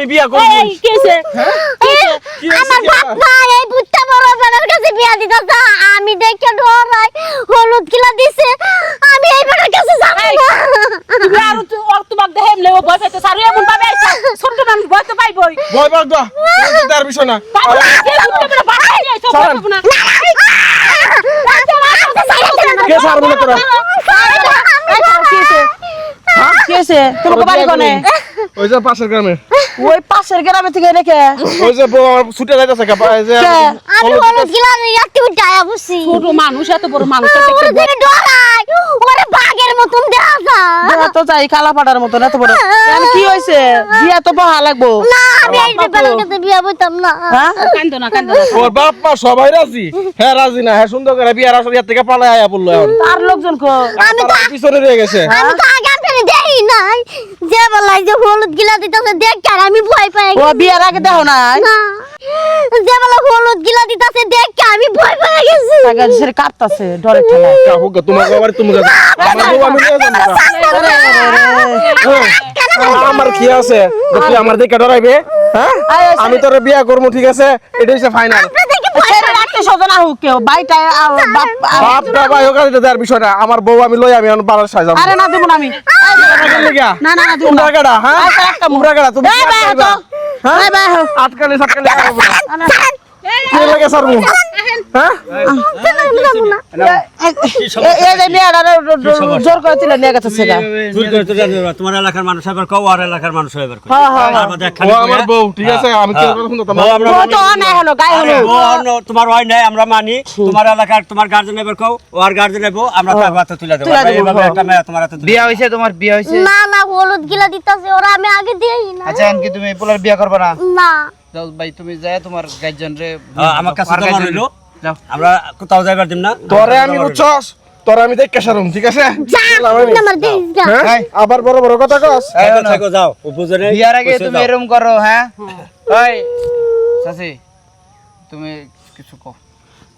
আমি বিয়া করব এই কি হইছে আমার বাপ মা এই বুটটা বড় বেটার কাছে বিয়া দিতাছে আমি দেখে ডরাই হলুদ কিলা দিছে আমি এই বেটার কাছে যাব না তুমি আর তোমাক দেহেমলে ও ভয় পাইতে সারু এমন ভাবে আইছা ছোট মানুষ ভয় তো পাইবই ভয় পাক দা তার বিষয় না কে ছাড়বো না তোরা কি হইছে তোমার বাড়ি কোনে ওই যে পাশের গ্রামে ওই পাশের গ্রামে থেকে রেখে ওই যে বউ আমার ছুটে যাইতাছে কা এই যে আমি হলুদ কিলা রাখতে উঠায়া বসি ছোট মানুষ এত বড় মানুষ ওরে দেখে ডরাই ওরে বাঘের মতন দেখা যায় তো যাই কালা পাড়ার মতো এত বড় এখন কি হইছে বিয়া তো বহা লাগবো না আমি এই বেটার কাছে বিয়া বইতাম না হ্যাঁ কান্দো না ওর বাপ মা সবাই রাজি হ্যাঁ রাজি না হ্যাঁ সুন্দর করে বিয়ার আসর ইয়ার থেকে পালায় আয়া পড়লো এখন তার লোকজন কো আমি তো পিছনে রয়ে গেছে আমি তো আগে ফেরে দেখি নাই যে বলাই যে হলুদ গিলা দিতেছে দেখ আর আমি ভয় পাই ও বিয়ার আগে দেখো না না যে বলা হলুদ গিলা দিতেছে দেখ আমি ভয় পাই গেছি টাকা দিছে কাটতাছে ডরে ঠেলা কাহুক তোমার বাবার তুমি আমার বউ আমি নিয়ে যাবো আমার কি আছে যে তুই আমার দিকে ডরাইবে হ্যাঁ আমি তোরে বিয়া করব ঠিক আছে এটাই হচ্ছে ফাইনাল রাখতে সজনা হোক কেউ বাইটা বাপ বাবা হোক আর দেওয়ার বিষয় না আমার বউ আমি লই আমি এখন বাড়ার সাজাবো আরে না দেব না আমি না না না তোমরা গাড়া হ্যাঁ একটা তোমরা গাড়া তুমি এই ভাই তো এই ভাই আটকালে সাটকালে কি লাগে সারবো হ্যাঁ এই যে নিয়ে জোর করে দিলে নিয়ে গেছে সেটা ভুল করে তো জানো তোমার এলাকার মানুষ এবার কও আর এলাকার মানুষ এবার কও হ্যাঁ হ্যাঁ তার মধ্যে ও একখানে আমার বউ ঠিক আছে আমি কি করব তো বউ আমরা ও তো অনেক হলো গায়ে হলো তোমার হয় নাই আমরা মানি তোমার এলাকার তোমার গার্জেন এবার কও ও আর গার্জেন নেবো আমরা তার হাতে তুলে দেব এইভাবে একটা মেয়ে তোমার হাতে বিয়া হইছে তোমার বিয়া হইছে না না হলুদ গিলা দিতেছে ওরা আমি আগে দেই না আচ্ছা এনকি তুমি পোলার বিয়া করবে না না যাও ভাই তুমি যায় তোমার গার্জিয়ান রে আমার কাছে তোমার হইলো আমরা কোথাও যাইবার দিম না তোরে আমি বুঝছস তোরে আমি দেখে সারুম ঠিক আছে আমার দেই যা হ্যাঁ আবার বড় বড় কথা কস থাকো যাও উপজনে বিয়ার আগে তুমি এরকম করো হ্যাঁ ওই সাসি তুমি কিছু কও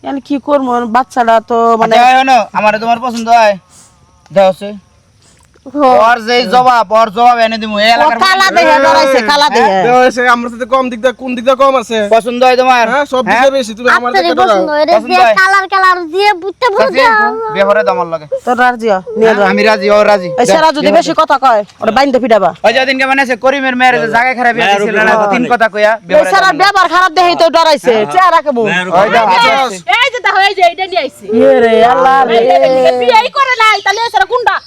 মানে কি করব বাচ্চাটা তো মানে মানে হয় না আমার তোমার পছন্দ হয় দাও সে ওর যে জবাব এনে দিমু এই এলাকার কালা দেখে ডরাইছে কালা দেখে দেও এসে আমার সাথে কম দিক দা কোন দিক দা কম আছে পছন্দ হয় তোমার হ্যাঁ সব দিকে বেশি তুমি আমার আপনারই দিকে পছন্দ ডরাও এর যে কালার কালার দিয়ে বুঝতে বুঝতে বিয়া করে দাও আমার লাগে তোর রাজিও নিয়ে যা আমি রাজি ও রাজি এই সারা যদি বেশি কথা কয় ওরে বাইন্দে পিটাবা ওই যেদিন কে মানে সে করিমের মেয়ের জায়গা খারাপ হয়ে গেছিল না তিন কথা কইয়া বিয়া এই করে সারা ব্যবহার খারাপ দেখেই তো ডরাইছে চেহারা কেমন ওই দাও এই যে দেখো এই যে এটা নিয়ে আইছে রে আল্লাহ রে বিয়েই করে নাই তাহলে সারা গুন্ডা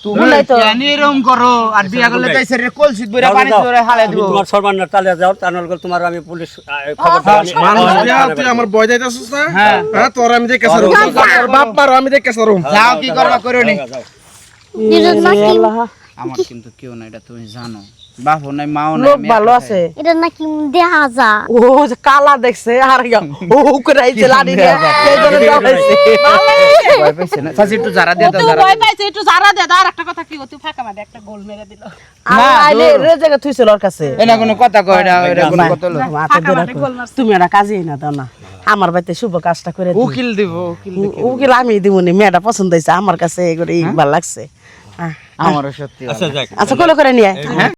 তুমি কেন এরকম করো আর বিয়া করলে তো এসে কলসিত বইরা পানি ধরে হালে দিব তোমার সর্বান্নার তালে যাও তানল তোমার আমি পুলিশ খবর মানুষ দিয়া তুই আমার বয় যাইতাছস না হ্যাঁ তোর আমি দেখে সারুম তোর বাপ মার আমি দেখে সারুম যাও কি করবা করো নি আল্লাহ আমার কিন্তু কেউ না এটা তুমি জানো বাপও নাই মাও নাই লোক ভালো আছে এটা নাকি দেখা যা ও যে কালা দেখছে আর ও করাইছে লাড়ি দিয়ে এই জন্য ডরাইছে ভয় পাইছে না সাসি একটু জারা দিয়ে দাও জারা ভয় পাইছে একটু জারা দে আর একটা কথা কি তুই ফাঁকা মারে একটা গোল মেরে দিল আইলে রে জায়গা থুইছিল ওর কাছে এনা কোনো কথা কয় না এটা কোনো কথা না তুমি একটা কাজই না দাও না আমার বাড়িতে শুভ কাজটা করে দিও উকিল দিব উকিল আমি দিবনি মেয়েটা পছন্দ হইছে আমার কাছে এগুলো ভালো লাগছে আমারও সত্যি আচ্ছা যাক আচ্ছা কোলে করে নিয়ে